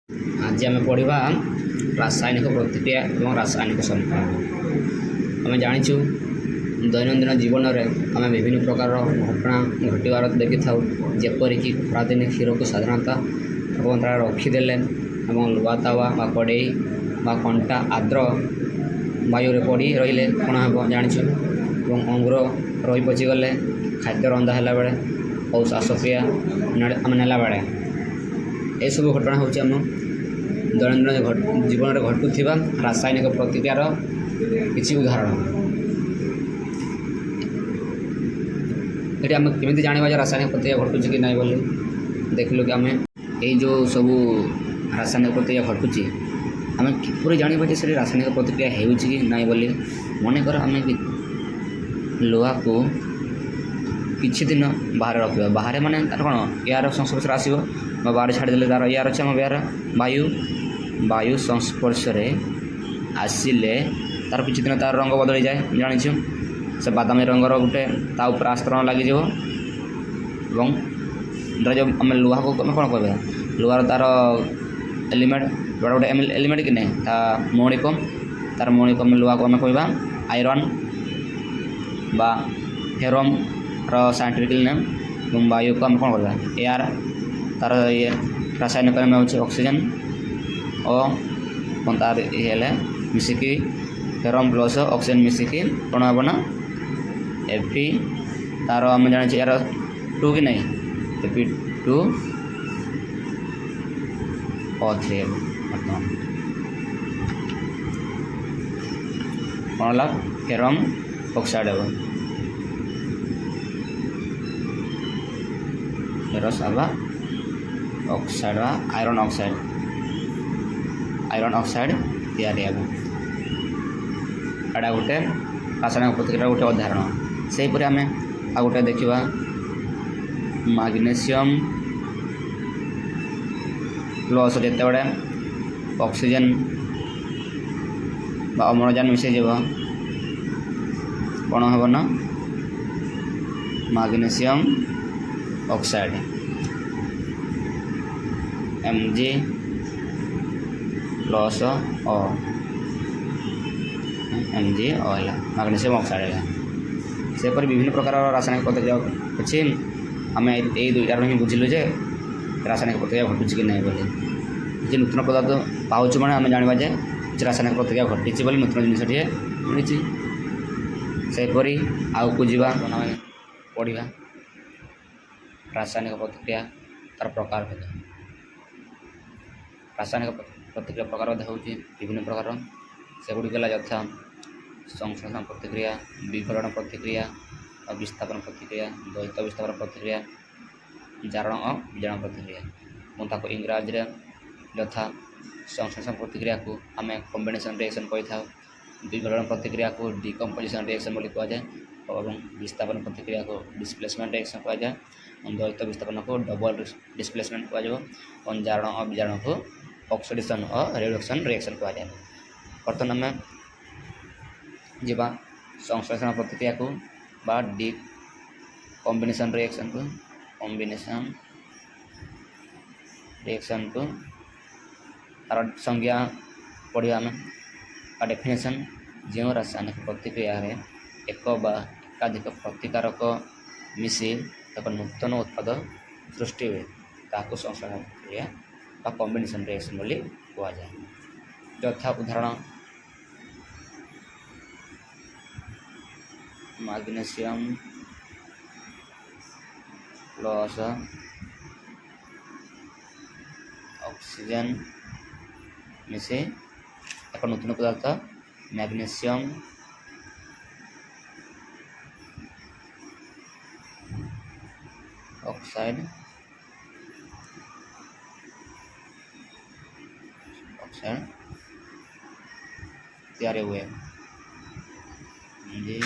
आज आम पढ़ा रासायनिक प्रतिक्रिया और रासायनिक संपर्क। आम जाचु दैनंदिन जीवन में आम विभिन्न प्रकार घटना घटवार देखी था, जेपरिक खरादिन क्षीर को साधारणतः रखीदे लुहा तावा कड़े कंटा आद्र वायु पड़ी रही कौन हम जाचु अंगुर रही पचिगले खाद्य रंधा है बेले और श्वासक्रिया आम नेला बेले यह सब घटना हूँ आम दैनंदिन जीवन में घटुवा रासायनिक प्रतिक्रियार किसी उदाहरण। ये आम केमी जाना रासायनिक प्रतिक्रिया घटुची कि ना बोली देखिलु कि आम ये जो सब रासायनिक प्रतिक्रिया घटुची आम किपर जाना से रासायनिक प्रतिक्रिया होगी कि ना बोली मनकर आम लुहा को किछि दिन बाहर रखा बाहर माने कौन यार संस्पर्श आसो बाहर छाड़देले तार यार अच्छे आम यार वायु संस्पर्श आसिले तार किछि दिन तार रंग बदली जाए जाचु से बादामी रंगर गोटे तापर आस्तरण लगे जो आम लुहा को कौन कह लुहार तार एलिमेंट बड़ा गोटे एलिमेंट कि नहीं मौलिक तार मौलिक लुहा को आम कह आयरन बा फेरम साइंटिफिक नेम वायु को आम कौन करवा एयर तार ये रासायनिक नाम हूँ ऑक्सीजन और कौन तार ये मिसिकी फेरम प्लस ऑक्सीजन मिसिकी कौन हम ना एफी तार आम जाने यार 2 कि नहीं एफी 2 और 3 कौन है फेरम ऑक्साइड है फेरस आवा ऑक्साइड आयरन ऑक्साइड तैयारी एटा गोटे रासायनिक प्रतिक्रिया गोटे उदाहरण। से आम आ गोटे देखा मैग्नीशियम प्लस जिते बड़े ऑक्सीजन अम्लजान मिसई जाव कौन हम ना magnesium oxide Mg plus O Mg है मैग्नीशियम ऑक्साइड है। से विभिन्न प्रकार रासायनिक प्रतिक्रिया अच्छी आम यही दुईटार ही बुझिलु जे रासायनिक प्रतिक्रिया घटुची कि नहीं बोली जी नूतन पदार्थ पाँच मैंने आम जाना जे रासायनिक प्रतिक्रिया घटी बोली नूतन जिनसटे मिली सेपरी आग को जीवा पढ़ा रासायनिक प्रतिक्रिया तार प्रकार भेद। रासायनिक प्रतिक्रिया प्रकार हूँ विभिन्न प्रकार सेगुड़ी यथा संश्लेषण प्रतिक्रिया विभरण प्रतिक्रिया और विस्थापन प्रतिक्रिया द्वैत विस्थापन प्रतिक्रिया जारण और विजारण प्रतिक्रिया मुझे इंग्राजी यथा संश्लेषण प्रतिक्रिया को आम कॉम्बिनेशन रिएक्शन कही था विभरण प्रतिक्रिया को डिकम्पोजिशन रिएक्शन बोली कहुए और विस्थापन प्रतिक्रिया को डिस्प्लेसमेंट रिएक्शन कहुए द्वैत विस्थापन को डबल डिस्प्लेसमेंट कहुए और जारण और विजारण को ऑक्सीडेशन और रिडक्शन रिएक्शन कहुए। बर्तमान आम जीवा संश्लेषण प्रतिक्रिया को बा डी कॉम्बिनेशन रिएक्शन को तार संज्ञा पढ़ा आम डेफिनेशन जो रासायनिक प्रतिक्रिया रे एक बा एकाधिक प्रतिकारक मिसी एक नूतन उत्पाद सृष्टि हुए ताकू संश्लेषण प्रतिक्रिया बा कॉम्बिनेशन रिएक्शन बोली कहुए। यथा उदाहरण मैग्नीशियम प्लस ऑक्सीजन मिसे एक नूतन पदार्थ मैग्नीशियम ऑक्साइड तैयार हुए जी